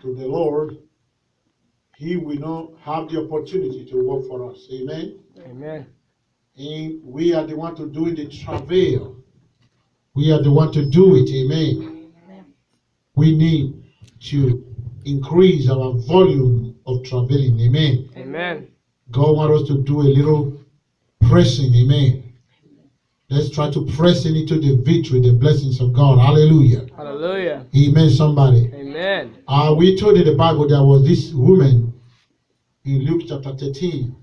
to the Lord, He will not have the opportunity to work for us. Amen. Amen. And we are the one to do the travail. We are the one to do it. Amen. We need to increase our volume of traveling. Amen. Amen. God wants us to do a little pressing. Amen. Let's try to press into the victory, the blessings of God. Hallelujah. Hallelujah. Amen, somebody. Amen. We told in the Bible there was this woman in Luke chapter 13.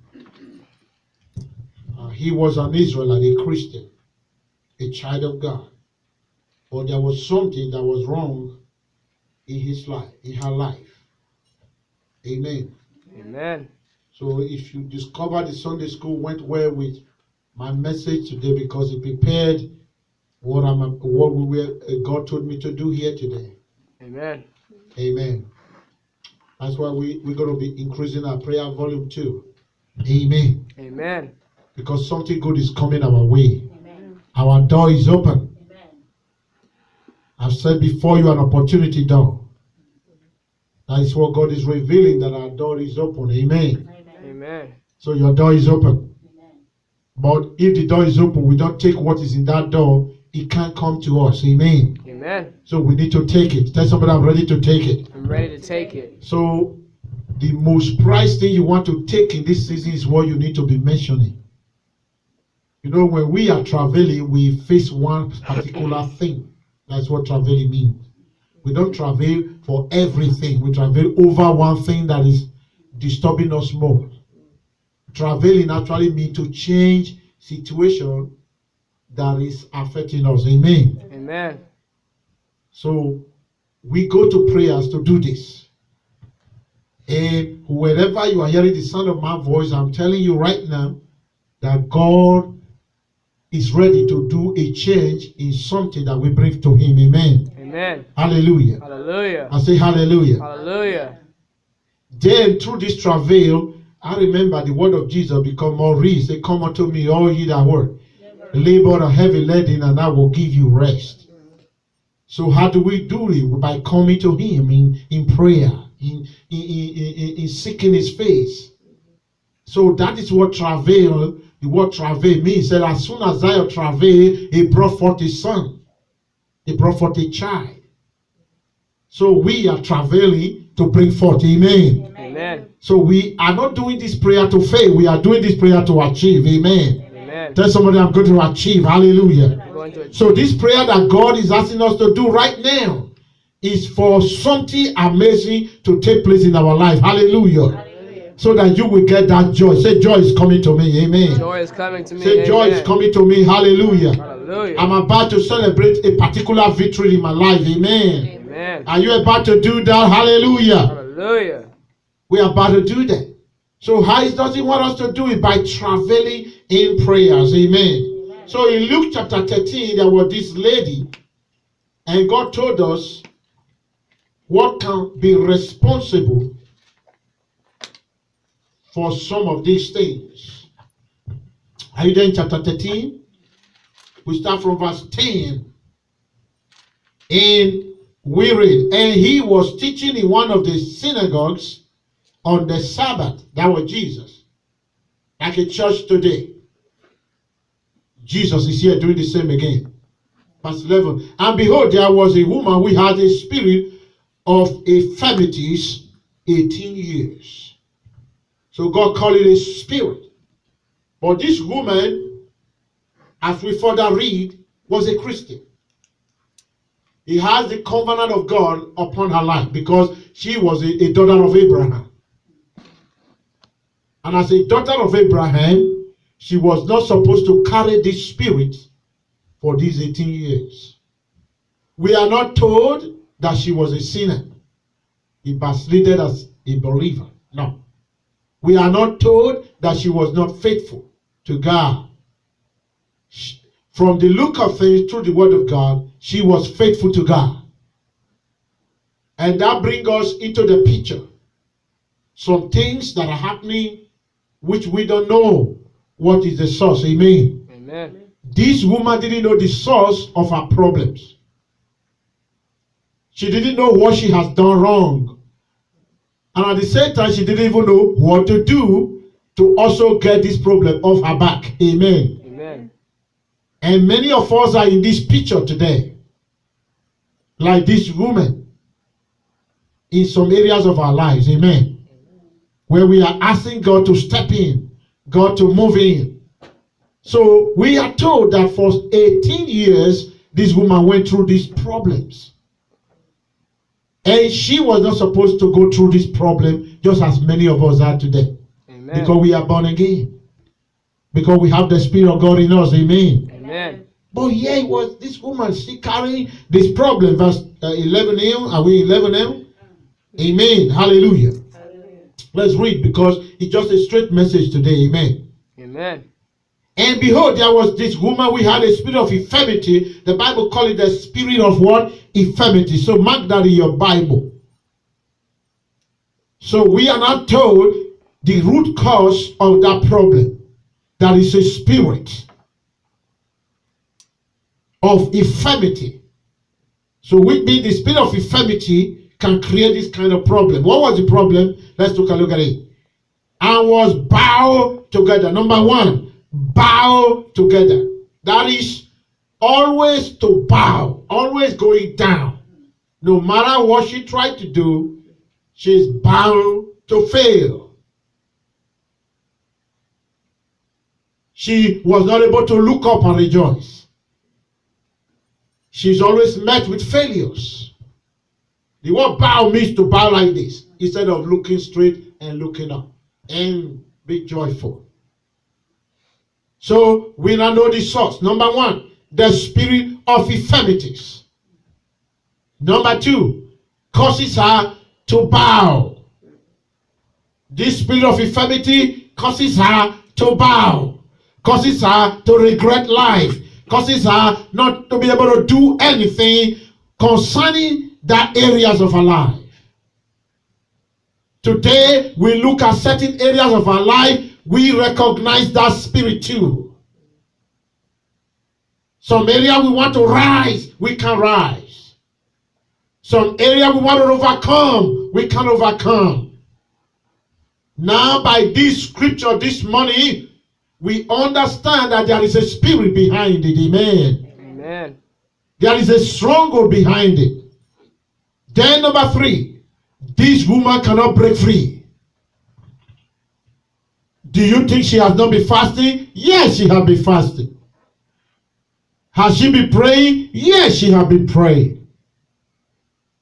He was an Israelite, a Christian, a child of God. But there was something that was wrong in his life, in her life. Amen. Amen. So if you discover the Sunday school went well with my message today because it prepared what God told me to do here today. Amen. Amen. That's why we're going to be increasing our prayer volume too. Amen. Amen. Because something good is coming our way. Amen. Our door is open. Amen. I've said before you an opportunity door. That is what God is revealing, that our door is open. Amen. Amen. So your door is open. Amen. But if the door is open, we don't take what is in that door, it can't come to us. Amen. Amen. So we need to take it. Tell somebody I'm ready to take it. I'm ready to take it. So the most prized thing you want to take in this season is what you need to be mentioning. You know, when we are traveling, we face one particular thing. That's what traveling means. We don't travel for everything. We travel over one thing that is disturbing us more. Traveling actually means to change situation that is affecting us. Amen. Amen. So we go to prayers to do this. And wherever you are hearing the sound of my voice, I'm telling you right now that God is ready to do a change in something that we bring to Him. Amen. Amen. Hallelujah. Hallelujah. I say hallelujah. Hallelujah. Then through this travail, I remember the word of Jesus become more real. Say, come unto me, all ye that work, labor and heavy laden, and I will give you rest. So how do we do it? By coming to Him in prayer, in seeking His face. So that is what travail, the word travail means. That as soon as I travail, He brought forth His son. He brought forth a child. So we are travailing to bring forth. Amen. Amen. So we are not doing this prayer to fail. We are doing this prayer to achieve. Amen. Amen. Tell somebody I'm going to achieve. Hallelujah. I'm going to achieve. So this prayer that God is asking us to do right now is for something amazing to take place in our life. Hallelujah. So that you will get that joy. Say, joy is coming to me. Amen. Joy is coming to me. Say, joy Amen. is coming to me. Hallelujah. Hallelujah. I'm about to celebrate a particular victory in my life. Amen. Amen. Are you about to do that? Hallelujah. Hallelujah. We are about to do that. So how does He want us to do it? By traveling in prayers. Amen. So in Luke chapter 13, there was this lady, and God told us what can be responsible for some of these things. Are you there in chapter 13? We start from verse 10. And we read, and He was teaching in one of the synagogues on the Sabbath. That was Jesus. Like a church today. Jesus is here doing the same again. Verse 11. And behold, there was a woman who had a spirit of infirmities 18 years. So God called it a spirit. But this woman, as we further read, was a Christian. He has the covenant of God upon her life because she was a daughter of Abraham. And as a daughter of Abraham, she was not supposed to carry this spirit for these 18 years. We are not told that she was a sinner. He backslided as a believer. No. We are not told that she was not faithful to God. From the look of things through the word of God, she was faithful to God. And that brings us into the picture. Some things that are happening which we don't know what is the source. Amen. Amen. This woman didn't know the source of her problems. She didn't know what she has done wrong. And at the same time, she didn't even know what to do to also get this problem off her back. Amen. Amen. And many of us are in this picture today, like this woman, in some areas of our lives. Amen. Where we are asking God to step in, God to move in. So we are told that for 18 years, this woman went through these problems. And she was not supposed to go through this problem just as many of us are today. Amen. Because we are born again. Because we have the Spirit of God in us. Amen. Amen. But here it was this woman, she carrying this problem. Verse 11m. Are we 11m? Amen. Hallelujah. Let's read because it's just a straight message today. Amen. Amen. And behold, there was this woman, we had a spirit of infirmity. The Bible called it the spirit of what? Infirmity. So mark that in your Bible. So we are not told the root cause of that problem. That is a spirit of infirmity. So with me, the spirit of infirmity can create this kind of problem. What was the problem? Let's take a look at it. And was bound together. Number one. Bow together. That is always to bow, always going down. No matter what she tried to do, she's bound to fail. She was not able to look up and rejoice. She's always met with failures. The word bow means to bow like this, instead of looking straight and looking up and be joyful. So we now know the source. Number one, the spirit of infirmities. Number two, causes her to bow. This spirit of infirmity causes her to bow. Causes her to regret life. Causes her not to be able to do anything concerning that areas of her life. Today, we look at certain areas of our life, we recognize that spirit too. Some area we want to rise, we can rise. Some area we want to overcome, we can overcome. Now, by this scripture this morning, we understand that there is a spirit behind it. Amen. Amen. There is a stronghold behind it. Then number three, this woman cannot break free. Do you think she has not been fasting? Yes, she has been fasting. Has she been praying? Yes, she has been praying.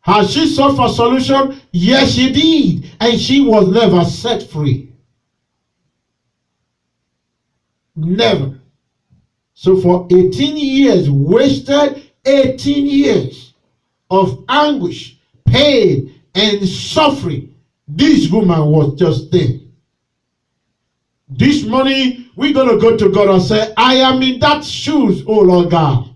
Has she sought for solution? Yes, she did. And she was never set free. Never. So for 18 years, wasted 18 years of anguish, pain, and suffering. This woman was just there. This morning, we're going to go to God and say, I am in that shoes, oh Lord God.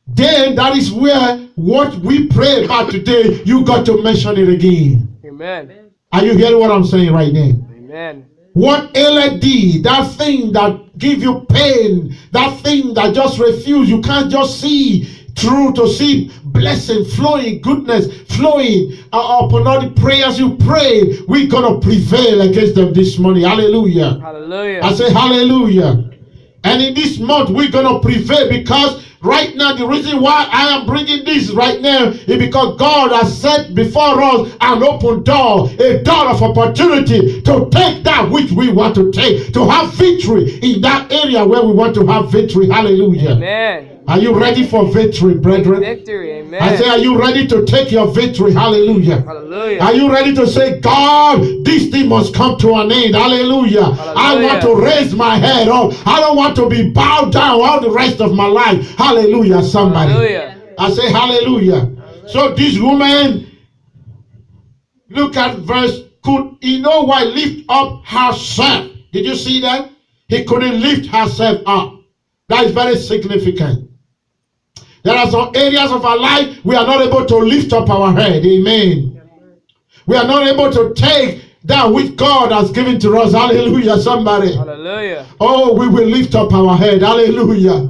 Then that is where what we pray about today, you got to mention it again. Amen. Are you hearing what I'm saying right now? Amen. What LD, that thing that give you pain, that thing that just refuse, you can't just see through to see blessing flowing, goodness flowing upon all the prayers you pray. We're going to prevail against them this morning. Hallelujah. Hallelujah. I say hallelujah. And in this month, we're going to prevail because right now, the reason why I am bringing this right now is because God has set before us an open door, a door of opportunity to take that which we want to take, to have victory in that area where we want to have victory. Hallelujah. Amen. Are you ready for victory, brethren? Victory. Amen. I say, are you ready to take your victory? Hallelujah. Hallelujah. Are you ready to say, God, this thing must come to an end? Hallelujah. I want to raise my head up. I don't want to be bowed down all the rest of my life. Hallelujah, somebody. Hallelujah. I say hallelujah. So this woman, look at verse, could he no why lift up herself? Did you see that? He couldn't lift herself up. That is very significant. There are some areas of our life we are not able to lift up our head. Amen. We are not able to take that which God has given to us. Hallelujah, somebody. Hallelujah. Oh, we will lift up our head. Hallelujah.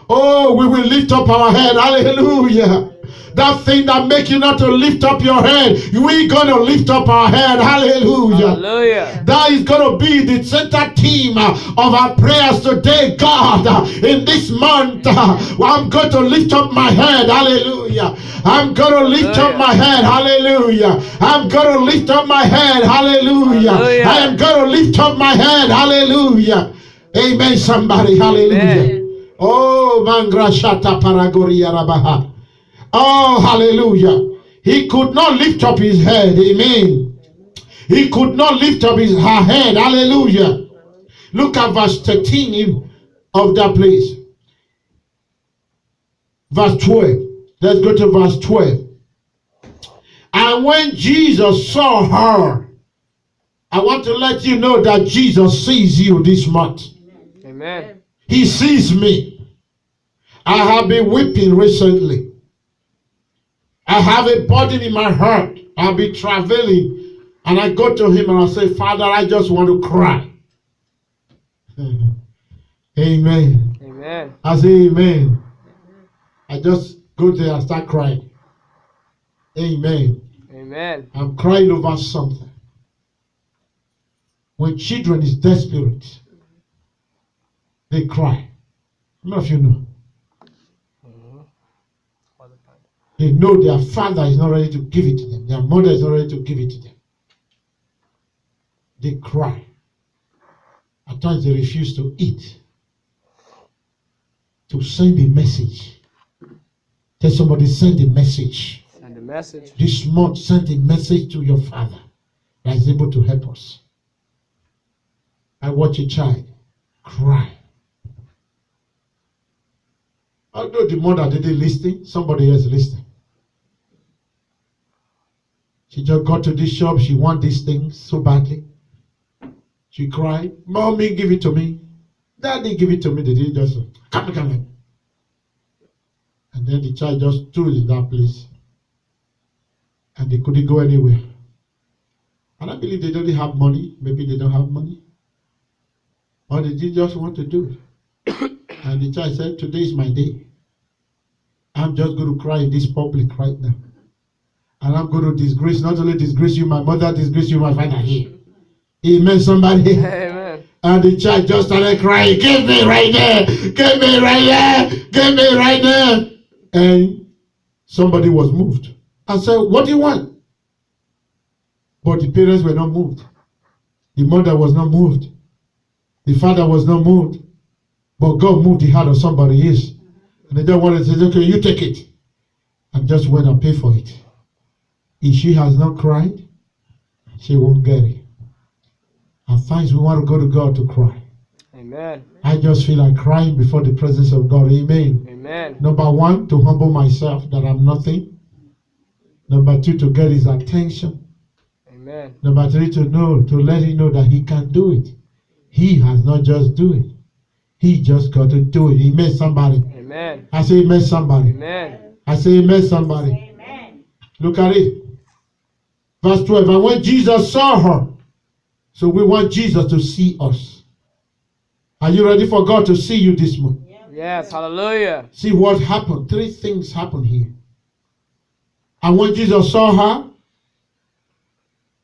Oh, we will lift up our head. Hallelujah. That thing that make you not to lift up your head, we're going to lift up our head. Hallelujah. Hallelujah. That is going to be the center theme of our prayers today. God, in this month, I'm going to lift up my head. Hallelujah. I'm going to lift up my head. Hallelujah. I'm going to lift up my head. Hallelujah. I am going to lift up my head. Hallelujah. Amen, somebody. Hallelujah. Amen. Oh, Mangrashata Paragoria Rabaha. Oh, hallelujah. He could not lift up his head. Amen. He could not lift up her head. Hallelujah. Look at verse 13 of that place. Verse 12. Let's go to verse 12. And when Jesus saw her, I want to let you know that Jesus sees you this month. Amen. He sees me. I have been weeping recently. I have a burden in my heart. I'll be traveling. And I go to him and I say, Father, I just want to cry. Amen. Amen. I say amen. I just go there and start crying. Amen. Amen. I'm crying over something. When children is desperate, they cry. How many of you know? They know their father is not ready to give it to them. Their mother is not ready to give it to them. They cry. At times they refuse to eat. To send a message. Tell somebody, send a message. Send a message. This month, send a message to your father that is able to help us. I watch a child cry. Although the mother didn't listen, somebody else listening. She just got to this shop, she want these things so badly. She cried, Mommy, give it to me. Daddy, give it to me. They didn't just say, come. And then the child just stood in that place. And they couldn't go anywhere. And I believe they don't have money. Maybe they don't have money. Or they did just want to do it. And the child said, today is my day. I'm just going to cry in this public right now. And I'm going to disgrace, not only disgrace you, my mother, disgrace you, my father here. Amen, somebody. Amen. And the child just started crying, give me right there, give me right there, give me right there. And somebody was moved. I said, what do you want? But the parents were not moved. The mother was not moved. The father was not moved. But God moved the heart of somebody else. And they just wanted to say, okay, you take it. And just went and pay for it. If she has not cried, she won't get it. At times we want to go to God to cry. Amen. I just feel like crying before the presence of God. Amen. Amen. Number one, to humble myself that I'm nothing. Number two, to get his attention. Amen. Number three, to let him know that he can do it. He has not just do it. He just got to do it. Amen, somebody. Amen. I say amen, somebody. Amen. I say amen, somebody. Amen. Look at it. Verse 12. And when Jesus saw her, so we want Jesus to see us. Are you ready for God to see you this month? Yes. Hallelujah. See what happened. Three things happened here. And when Jesus saw her,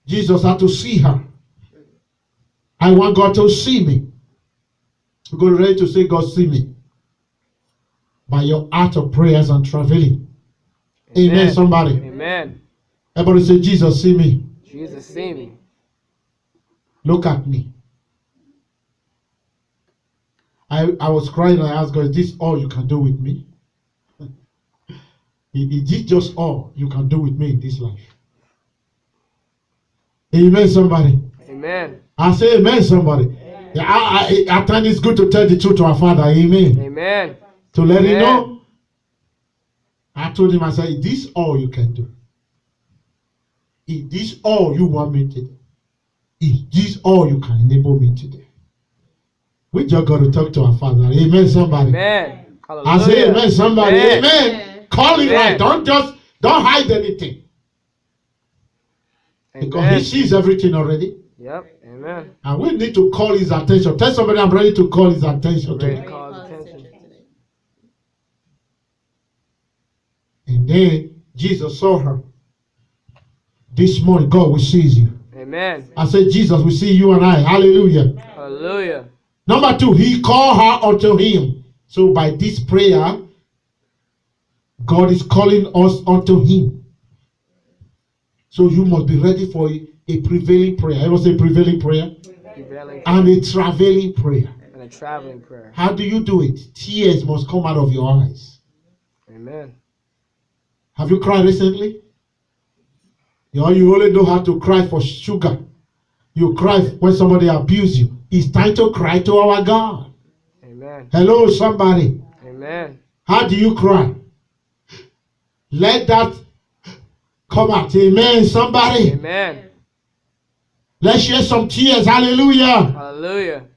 Jesus had to see her. I want God to see me. We're ready to say, God, see me. By your art of prayers and traveling. Amen, somebody. Amen. Everybody say, Jesus, see me. Jesus, see me. Look at me. I was crying and I asked God, is this all you can do with me? Is this just all you can do with me in this life? Amen, somebody. Amen. I say amen, somebody. Yeah, at times it's good to tell the truth to our Father. Amen. Amen. To let him know. I told him, I said, is this all you can do? Is this all you want me to do? Is this all you can enable me to do? We just got to talk to our Father. Amen, somebody. Amen. Hallelujah. I say amen, somebody. Amen. Amen. Call it right. Don't hide anything. Because he sees everything already. Yep. Amen. And we need to call his attention. Tell somebody I'm ready to call his attention Ready to today. call his attention. And then Jesus saw her. This morning, God will seize you. Amen. I said, Jesus will see you and I. Hallelujah. Hallelujah. Number 2, he called her unto him. So by this prayer, God is calling us unto him. So you must be ready for a prevailing prayer. I was a prevailing prayer. Prevailing And a traveling prayer. and a traveling prayer. How do you do it? Tears must come out of your eyes. Amen. Have you cried recently? You only know how to cry for sugar. You cry when somebody abuses you. It's time to cry to our God. Amen. Hello, somebody. Amen. How do you cry? Let that come out. Amen, somebody. Amen. Let's share some tears. Hallelujah. Hallelujah.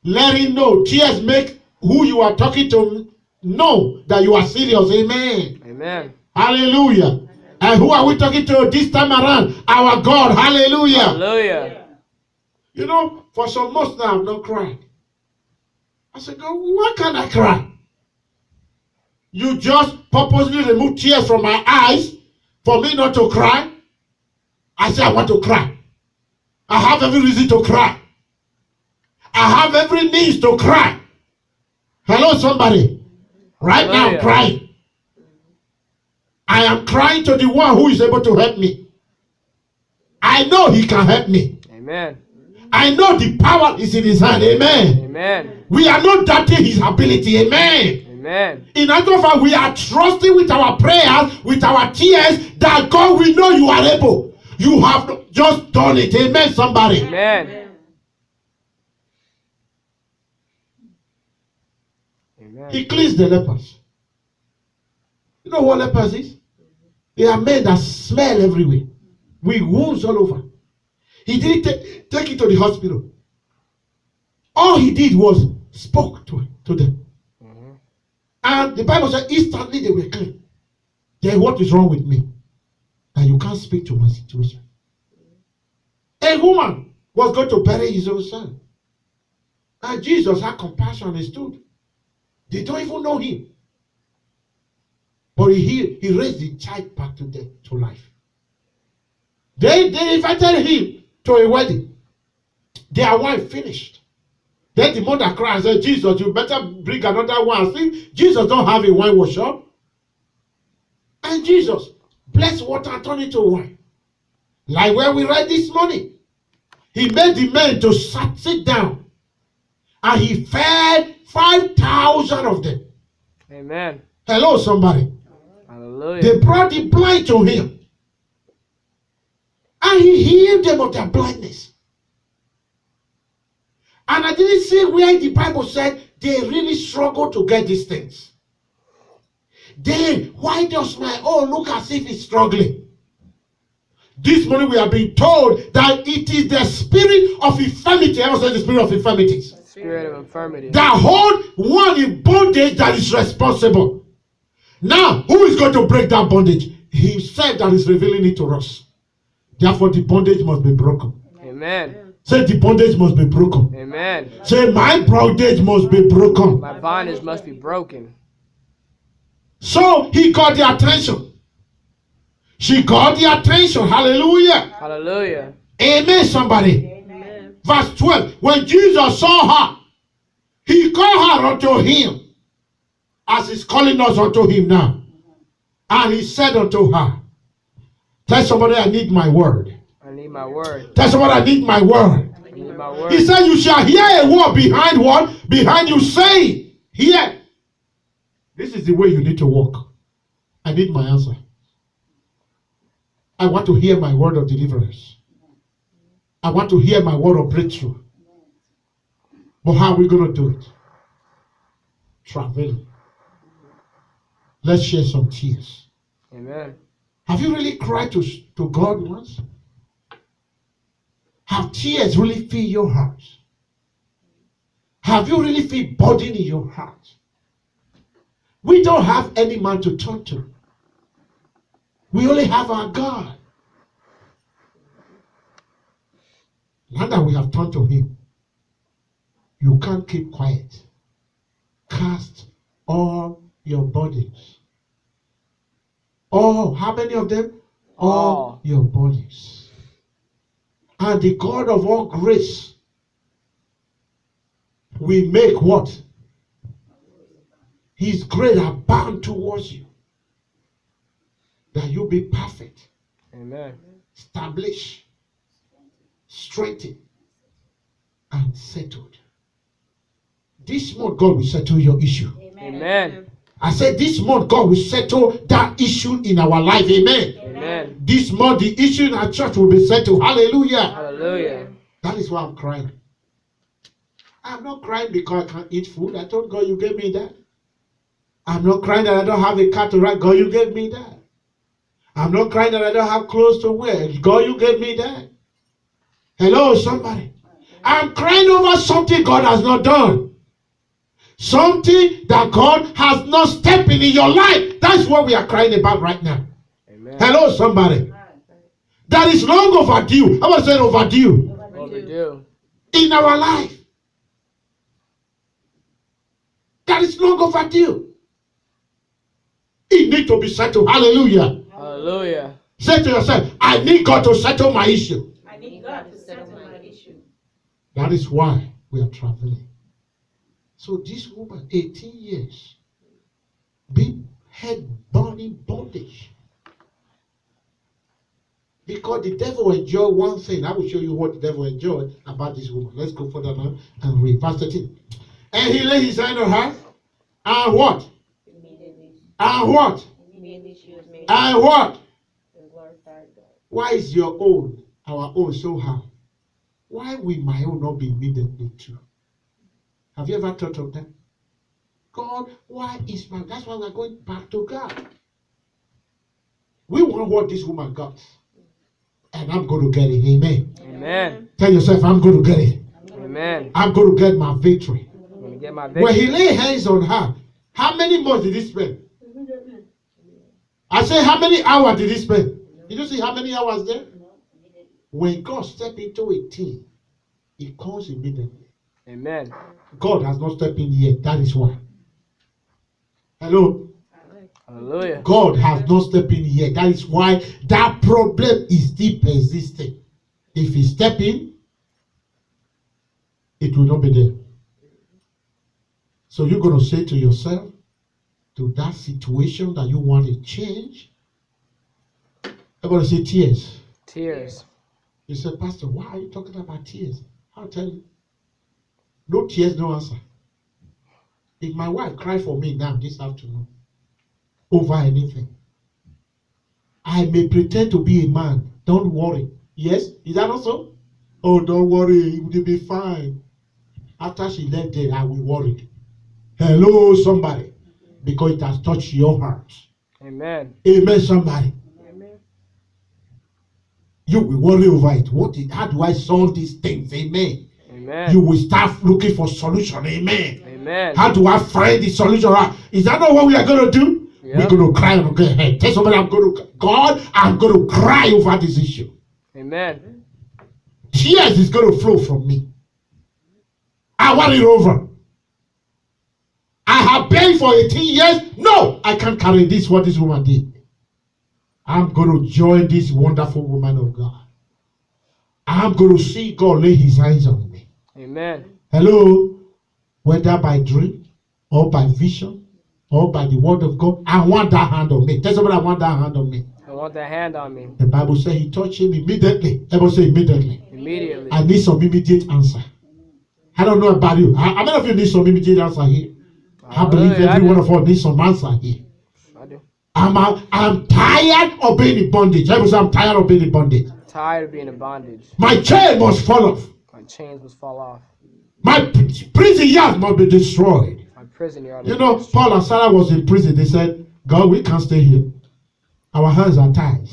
Let him know. Tears make who you are talking to know that you are serious. Amen. Amen. Hallelujah. And who are we talking to this time around? Our God. Hallelujah. Hallelujah. You know, for some months now I've not cried. I said, God, why can't I cry? You just purposely remove tears from my eyes for me not to cry. I say I want to cry. I have every reason to cry. I have every means to cry. Hello, somebody. Right now I'm crying. I am crying to the one who is able to help me. I know he can help me. Amen. I know the power is in his hand. Amen. Amen. We are not doubting his ability. Amen. Amen. In actual fact, we are trusting with our prayers, with our tears, that God, we know you are able. You have just done it. Amen, somebody. Amen. Amen. He cleansed the lepers. You know what lepers is? They are men that smell everywhere, with wounds all over. He didn't take it to the hospital. All he did was spoke to them. Mm-hmm. And the Bible said instantly they were clean. Then what is wrong with me? That you can't speak to my situation. A woman was going to bury his own son. And Jesus had compassion and stood. They don't even know him. But he raised the child back to life. They invited him to a wedding. Their wine finished. Then the mother cried and said, Jesus, you better bring another one. See, Jesus don't have a wine workshop. And Jesus blessed water and turned it to wine. Like where we read this morning. He made the men to sit down. And he fed 5,000 of them. Amen. Hello, somebody. Hallelujah. They brought the blind to him. And he healed them of their blindness. And I didn't see where the Bible said they really struggle to get these things. Then, why does my own look as if it's struggling? This morning we are being told that it is the spirit of infirmity. I also said the spirit of infirmities. Spirit of infirmity. That hold one in bondage that is responsible. Now, who is going to break that bondage? Himself that is revealing it to us. Therefore, the bondage must be broken. Amen. Say the bondage must be broken. Amen. Say my bondage must be broken. My bondage must be broken. So he got the attention. She got the attention. Hallelujah. Hallelujah. Amen, somebody. Amen. Verse 12. When Jesus saw her, he called her unto him, as he's calling us unto him now. And he said unto her, tell somebody, I need my word. I need my word. Tell somebody, I need my word. I need my word. He said, you shall hear a word behind what? Behind you saying, hear. This is the way you need to walk. I need my answer. I want to hear my word of deliverance. I want to hear my word of breakthrough. But how are we going to do it? Traveling. Let's share some tears. Amen. Have you really cried to God once? Have tears really filled your heart? Have you really felt burden in your heart? We don't have any man to turn to. We only have our God. Now that we have turned to him, you can't keep quiet. Cast all your burdens. All, how many of them? All your bodies. And the God of all grace will make what? His grace abound towards you. That you be perfect. Amen. Established. Strengthened. And settled. This month God will settle your issue. Amen. I said this month God will settle that issue in our life. Amen. Amen. This month the issue in our church will be settled. Hallelujah. Hallelujah. That is why I'm crying. I'm not crying because I can't eat food. I told God you gave me that. I'm not crying that I don't have a car to ride. God, you gave me that. I'm not crying that I don't have clothes to wear. God, you gave me that. Hello, somebody. I'm crying over something God has not done. Something that God has not stepped in your life. That's what we are crying about right now. Amen. Hello, somebody. That is long overdue. I was saying overdue. Overdue. In our life. That is long overdue. It needs to be settled. Hallelujah. Hallelujah. Say to yourself, I need God to settle my issue. I need God to settle my issue. That is why we are traveling. So this woman, 18 years, being head burning bondage. Because the devil enjoyed one thing. I will show you what the devil enjoyed about this woman. Let's go further now and read verse 13. And he laid his hand on her. And what? And what? And what? Why is your own, our own, so high? Why will my own not be immediately too? Have you ever thought of that? God, why is my... That's why we're going back to God. We want what this woman got. And I'm going to get it. Amen. Amen. Tell yourself, I'm going to get it. Amen. I'm going to get my victory. I'm going to get my victory. When he laid hands on her, how many months did he spend? I say, how many hours did he spend? Did you see how many hours there? When God stepped into a thing, it comes immediately. Amen. God has not stepped in yet. That is why. Hello? Hallelujah. God has not stepped in yet. That is why that problem is still persisting. If he step in, it will not be there. So you're going to say to yourself, to that situation that you want to change, everybody say tears. Tears. You say, Pastor, why are you talking about tears? I'll tell you. No tears, no answer. If my wife cried for me now this afternoon over anything, I may pretend to be a man. Don't worry. Yes? Is that also? Oh, don't worry. It will be fine. After she left there, I will worry. Hello, somebody. Because it has touched your heart. Amen. Amen, somebody. Amen. You will worry over it. How do I solve these things? Amen. Amen. You will start looking for solution. Amen. Amen. How do I find the solution? Is that not what we are going to do? Yep. We're going to cry and go ahead. Tell somebody, God, I'm going to cry over this issue. Amen. Tears is going to flow from me. I want it over. I have paid for 18 years. No, I can't carry this, what this woman did. I'm going to join this wonderful woman of God. I'm going to see God lay his hands on me. Amen. Hello? Whether by dream or by vision or by the word of God, I want that hand on me. Tell somebody, I want that hand on me. I want that hand on me. The Bible says he touched him immediately. Everyone say immediately. Immediately. I need some immediate answer. I don't know about you. How many of you need some immediate answer here? I believe every one of us needs some answer here. I do. I'm tired of being in bondage. Everyone say, I'm tired of being in bondage. Tired of being in bondage. My chain must fall off. My chains must fall off. My prison yards must be destroyed. My prison yard. You know, Paul and Sarah was in prison. They said, God, we can't stay here. Our hands are tied.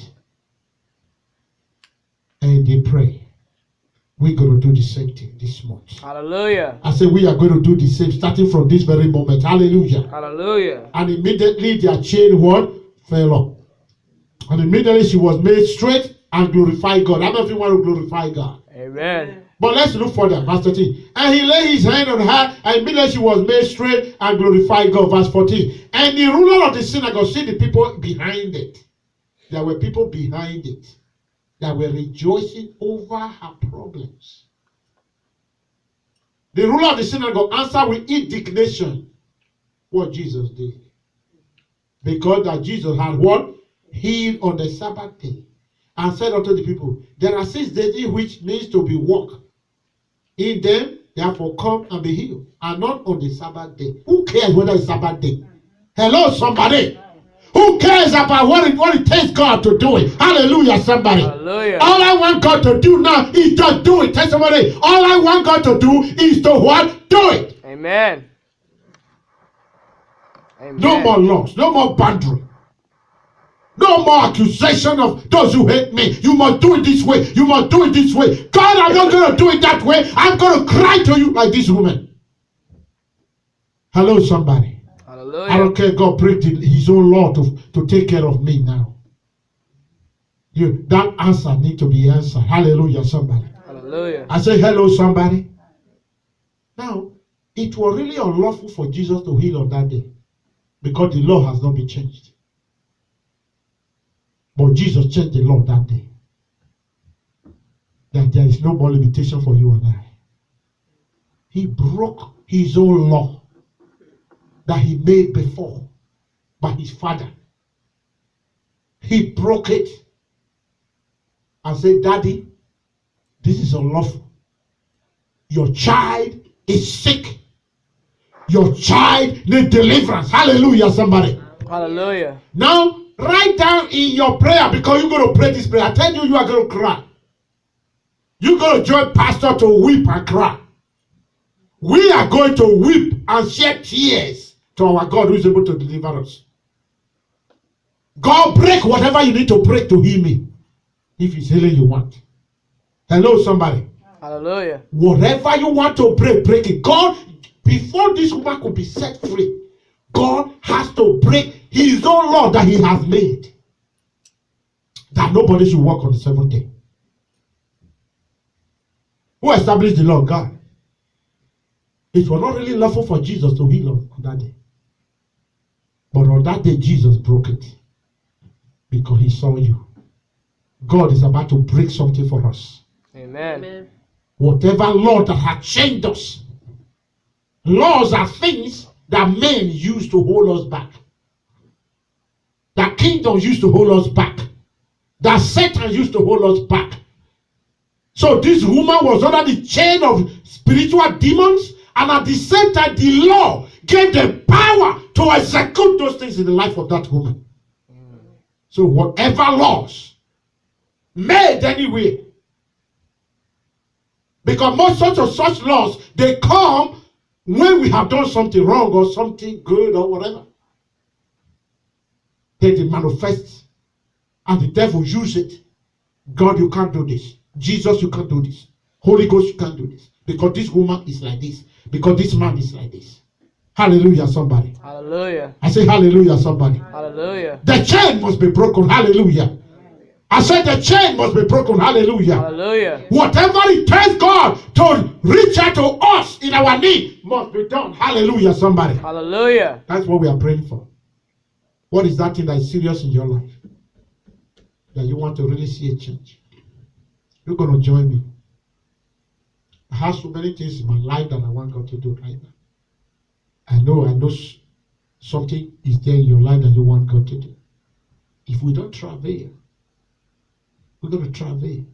And they pray. We're going to do the same thing this month. Hallelujah. I said we are going to do the same starting from this very moment. Hallelujah. Hallelujah. And immediately their chain what? Fell off. And immediately she was made straight and glorified God. How many of you want to glorify God? Amen. But let's look further. Verse 13. And he laid his hand on her, and immediately she was made straight and glorified God. Verse 14. And the ruler of the synagogue, see the people behind it. There were people behind it that were rejoicing over her problems. The ruler of the synagogue answered with indignation what Jesus did. Because that Jesus had what? Healed on the Sabbath day. And said unto the people, there are 6 days in which needs to be worked. In them, therefore, come and be healed. And not on the Sabbath day. Who cares whether it's Sabbath day? Hello, somebody. Who cares about what it takes God to do it? Hallelujah, somebody. Hallelujah. All I want God to do now is just do it. Tell somebody, all I want God to do is to what? Do it. Amen. Amen. No more laws, no more boundary. No more accusation of those who hate me. You must do it this way. You must do it this way. God, I'm not going to do it that way. I'm going to cry to you like this woman. Hello, somebody. Hallelujah. I don't care. God break his own law to take care of me now. That answer need to be answered. Hallelujah, somebody. Hallelujah. I say hello, somebody. Now, it was really unlawful for Jesus to heal on that day because the law has not been changed. But Jesus changed the law that day. That there is no more limitation for you and I. He broke his own law that he made before by his father. He broke it and said, Daddy, this is unlawful. Your child is sick. Your child needs deliverance. Hallelujah, somebody. Hallelujah. Now, write down in your prayer, because you're going to pray this prayer. I tell you, you are going to cry. You're going to join pastor to weep and cry. We are going to weep and shed tears to our God who is able to deliver us. God, break whatever you need to break to heal me. If it's healing you want. Hello, somebody. Hallelujah. Whatever you want to break, break it. God, before this woman could be set free, God has to break his own law that he has made. That nobody should work on the 7th day. Who established the law? God. It was not really lawful for Jesus to heal on that day. But on that day, Jesus broke it. Because he saw you. God is about to break something for us. Amen. Amen. Whatever law that had changed us. Laws are things that men use to hold us back. That kingdoms used to hold us back. That Satan used to hold us back. So this woman was under the chain of spiritual demons, and at the same time the law gave the power to execute those things in the life of that woman. So whatever laws made anyway, because most such laws, they come when we have done something wrong or something good or whatever. Then they manifest and the devil use it. God, you can't do this. Jesus, you can't do this. Holy Ghost, you can't do this. Because this woman is like this. Because this man is like this. Hallelujah, somebody. Hallelujah. I say hallelujah, somebody. Hallelujah. The chain must be broken. Hallelujah. I said the chain must be broken. Hallelujah. Hallelujah. Whatever it takes God to reach out to us in our need must be done. Hallelujah, somebody. Hallelujah. That's what we are praying for. What is that thing that is serious in your life? That you want to really see a change? You're going to join me. I have so many things in my life that I want God to do right now. I know something is there in your life that you want God to do. If we don't travail, we're going to travail.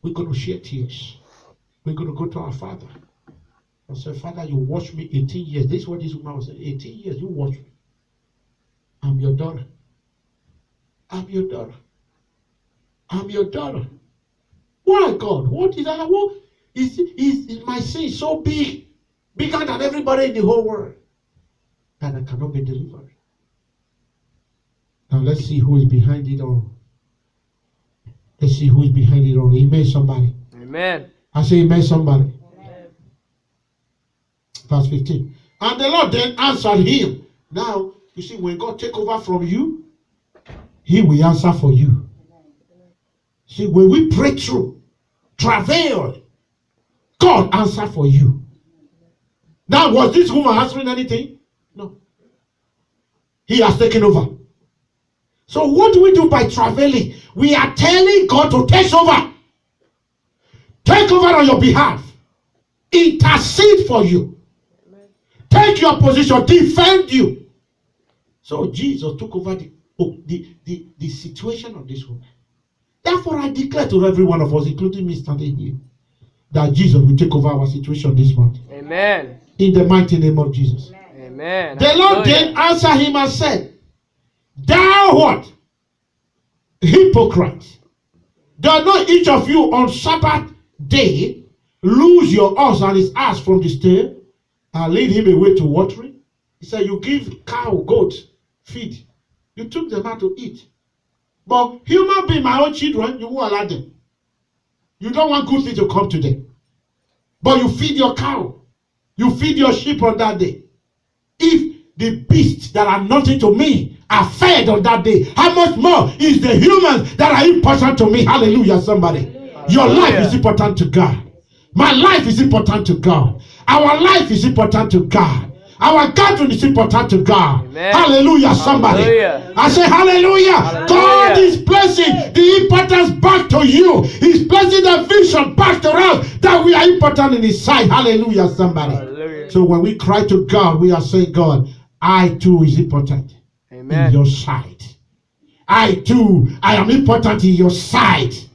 We're going to shed tears. We're going to go to our Father and say, Father, you watched me 18 years. This is what this woman was saying. 18 years, you watched me. I'm your daughter. I'm your daughter. I'm your daughter. Why, God? What is that? What is my sin so big? Bigger than everybody in the whole world. And I cannot be delivered. Now let's see who is behind it all. Let's see who is behind it all. Amen, somebody. Amen. I say amen, somebody. Amen. Verse 15. And the Lord then answered him. Now, you see, when God take over from you, he will answer for you. See, when we break through, travail, God answer for you. Now, was this woman answering anything? No. He has taken over. So what do we do by traveling? We are telling God to take over. Take over on your behalf. Intercede for you. Take your position. Defend you. So Jesus took over the situation of this woman. Therefore, I declare to every one of us, including me standing here, that Jesus will take over our situation this month. Amen. In the mighty name of Jesus. Amen. The Lord then answered him and said, Thou what? Hypocrite. Does not each of you on Sabbath day lose your ox and his ass from the stable and lead him away to watering? He said, you give cow, goat, feed. You took them out to eat. But human being, my own children, you won't allow them. You don't want good things to come to them. But you feed your cow. You feed your sheep on that day. If the beasts that are nothing to me are fed on that day, how much more is the humans that are important to me? Hallelujah, somebody. Hallelujah. Your life is important to God. My life is important to God. Our life is important to God. Our gathering is important to God. Amen. Hallelujah, somebody. Hallelujah. I say hallelujah. Hallelujah. God is placing the importance back to you. He's placing the vision back to us that we are important in His sight. Hallelujah, somebody. Hallelujah. So when we cry to God, we are saying, God, I too is important. Amen. In your sight. I too, I am important in your sight.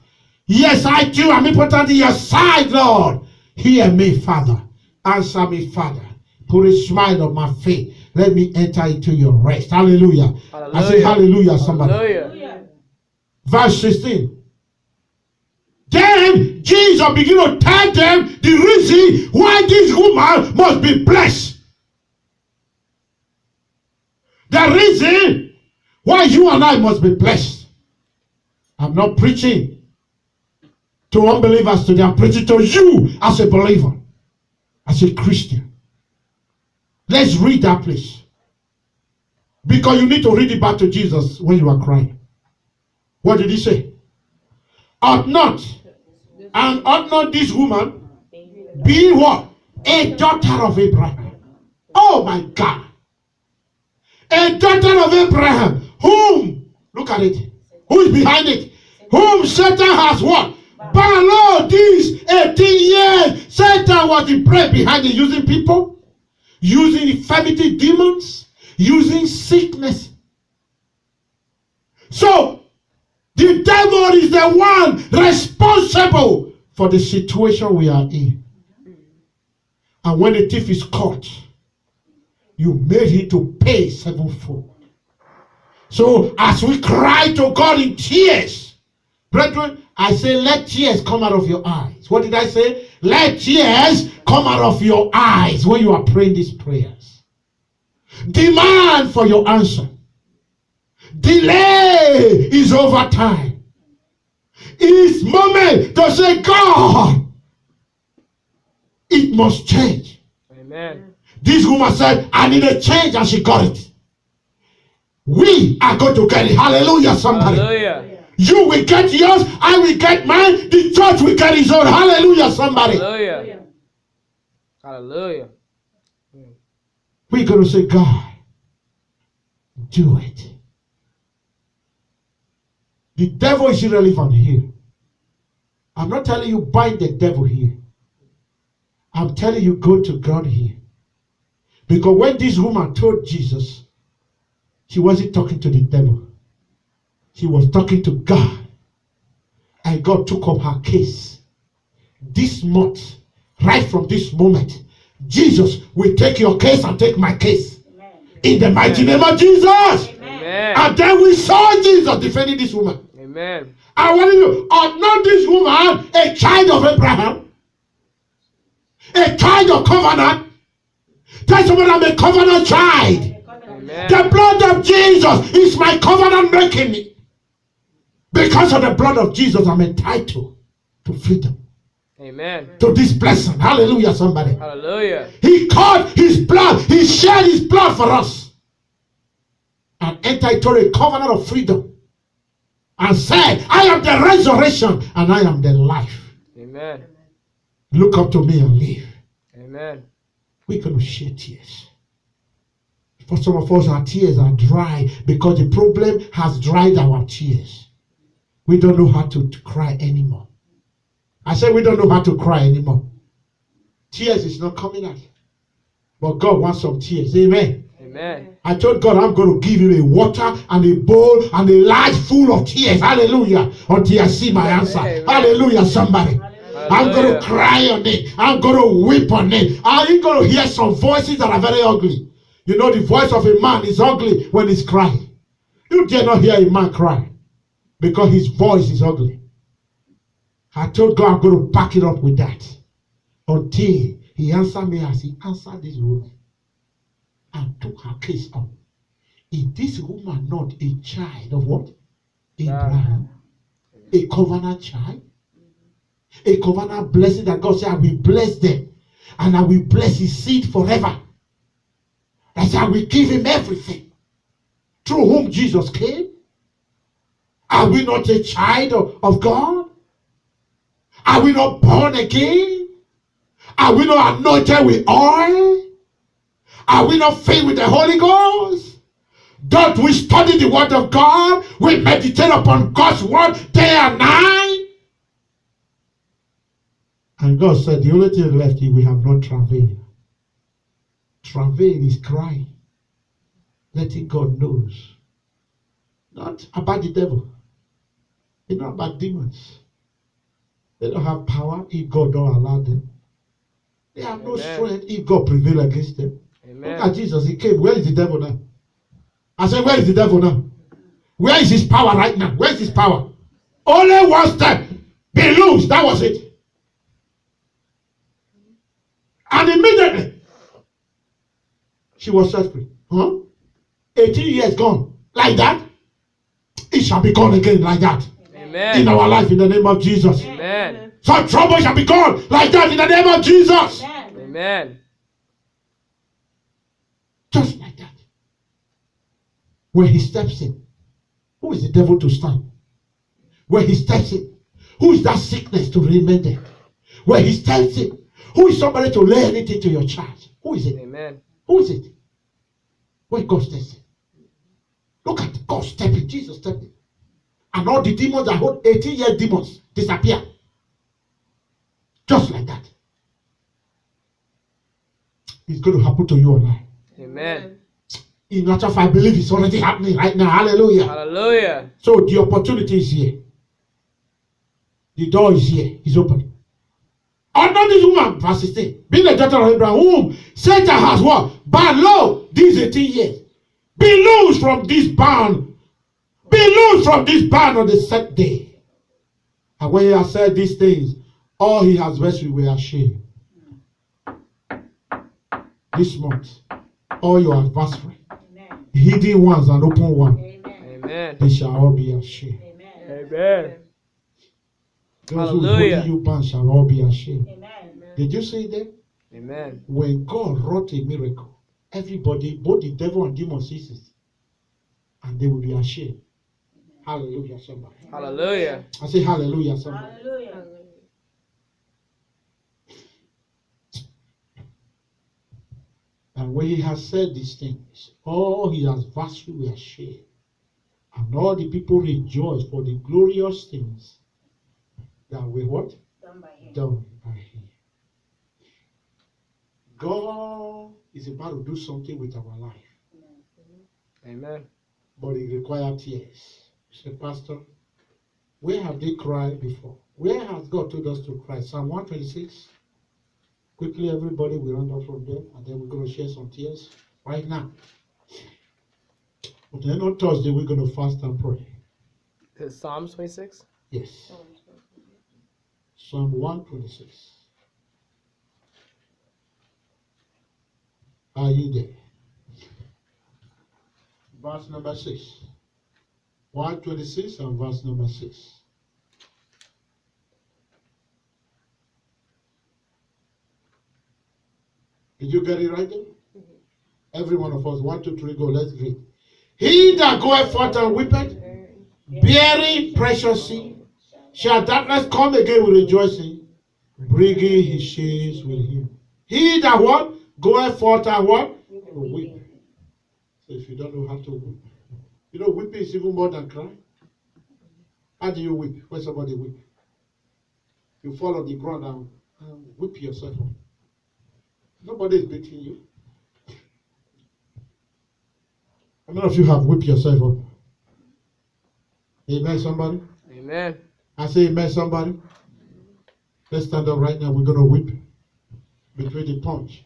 Yes, I too am important in your sight, Lord. Hear me, Father. Answer me, Father. Put a smile on my face. Let me enter into your rest. Hallelujah. Hallelujah. I say hallelujah, somebody. Hallelujah. Verse 16. Then Jesus began to tell them the reason why this woman must be blessed. The reason why you and I must be blessed. I'm not preaching to unbelievers today. I'm preaching to you as a believer, as a Christian. Let's read that place. Because you need to read it back to Jesus when you are crying. What did he say? Ought not this woman be what? A daughter of Abraham. Oh my God. A daughter of Abraham. Whom, look at it. Who is behind it? Whom Satan has what? But Lord, these 18 years, Satan was in prayer behind it, using people. Using infirmity, demons, using sickness. So, the devil is the one responsible for the situation we are in. And when the thief is caught, you made him to pay sevenfold. So, as we cry to God in tears, brethren, I say, let tears come out of your eyes. What did I say? Let tears come out of your eyes when you are praying these prayers. Demand for your answer. Delay is over time. It's moment to say, God, it must change. Amen. This woman said, I need a change, and she got it. We are going to get it. Hallelujah, somebody. Hallelujah. You will get yours, I will get mine, the church will get his own. Hallelujah, somebody. Hallelujah. Hallelujah. We're going to say, God, do it. The devil is irrelevant here. I'm not telling you bind the devil here. I'm telling you go to God here. Because when this woman told Jesus, she wasn't talking to the devil. She was talking to God. And God took up her case. This month, right from this moment, Jesus will take your case and take my case. Amen. In the mighty name of Jesus. Amen. And then we saw Jesus defending this woman. Amen. I want you to, are not this woman a child of Abraham? A child of covenant? Tell someone I'm a covenant child. Amen. The blood of Jesus is my covenant making me. Because of the blood of Jesus, I'm entitled to freedom. Amen. To this blessing. Hallelujah, somebody. Hallelujah. He called his blood. He shed his blood for us. And entered into a covenant of freedom. And said, I am the resurrection and I am the life. Amen. Look up to me and live. Amen. We're going to shed tears. For some of us, our tears are dry because the problem has dried our tears. We don't know how to cry anymore. I said we don't know how to cry anymore. Tears is not coming out. But God wants some tears. Amen. Amen. I told God I'm going to give him a water and a bowl and a large full of tears. Hallelujah. Until I see my answer. Amen. Hallelujah, somebody. I'm going to cry on it. I'm going to weep on it. Are you going to hear some voices that are very ugly? You know, the voice of a man is ugly when he's crying. You dare not hear a man cry because his voice is ugly. I told God I'm going to back it up with that until he answered me as he answered this woman and took her case up. Is this woman not a child of what? Abraham. A covenant child? A covenant blessing that God said, I will bless them and I will bless his seed forever. I said, I will give him everything. Through whom Jesus came. Are we not a child of God? Are we not born again? Are we not anointed with oil? Are we not filled with the Holy Ghost? Don't we study the word of God? We meditate upon God's word day and night. And God said, the only thing left is we have not travailed. Travail is crying. Letting God knows. Not about the devil. It's not about demons. They don't have power if God don't allow them. They have no strength if God prevail against them. Amen. Look at Jesus. He came. Where is the devil now? I said, where is the devil now? Where is his power right now? Where is his power? Only one step. Be loose. That was it. And immediately, she was set free. 18 years gone. Like that. It shall be gone again like that. Amen. In our life, in the name of Jesus. Amen. So trouble shall be gone like that in the name of Jesus. Amen. Just like that. When he steps in, who is the devil to stand? When he steps in, who is that sickness to remain there? When he steps in, who is somebody to lay anything to your charge? Who is it? Amen. Who is it? When God steps in. Look at God stepping, Jesus stepping. And all the demons that hold 18-year demons disappear. Just like that. It's going to happen to you and I. Amen. In natural fact, I believe it's already happening right now. Hallelujah. Hallelujah. So the opportunity is here. The door is here. It's open. Under this woman, verse 16, being the daughter of Abraham, whom Satan has what? Bound low these 18 years. Be loose from this bond. Be loose from this bond on the set day. And when he has said these things, all he has rescued were ashamed. This month, all your adversaries, hidden ones and open ones, Amen. they shall all be ashamed. Amen. Those who Hallelujah. holding you bound shall all be ashamed. Amen. Did you see that? Amen. When God wrought a miracle, everybody, both the devil and demons, sees it. And they will be ashamed. Hallelujah, somebody. Hallelujah. I say hallelujah, somebody. Hallelujah. And when he has said these things, all his adversaries were ashamed. And all the people rejoiced for the glorious things that were what? Done by him. Done by him. God is about to do something with our life. Amen. But it requires tears. You say, Pastor, where have they cried before? Where has God told us to cry? Psalm 126. Quickly, everybody, we run off from there, and then we're going to share some tears right now. But then on Thursday, we're going to fast and pray. Is it Psalms 26? Yes. Psalm 126. Are you there? Verse number 6. 126 and verse number 6. Did you get it right there? Every one of us, 1, 2, 3, go, let's read. He that goeth forth and weepeth, bearing precious seed, shall doubtless come again with rejoicing, bringing his sheaves with him. He that what? Goeth forth and what? Weep. So if you don't know how to weep, you know, weeping is even more than crying. How do you weep when somebody weep? You fall on the ground and whip yourself up. Nobody is beating you. How many of you have whipped yourself up? Amen, somebody? Amen. I say amen, somebody. Let's stand up right now. We're going to whip between the punch.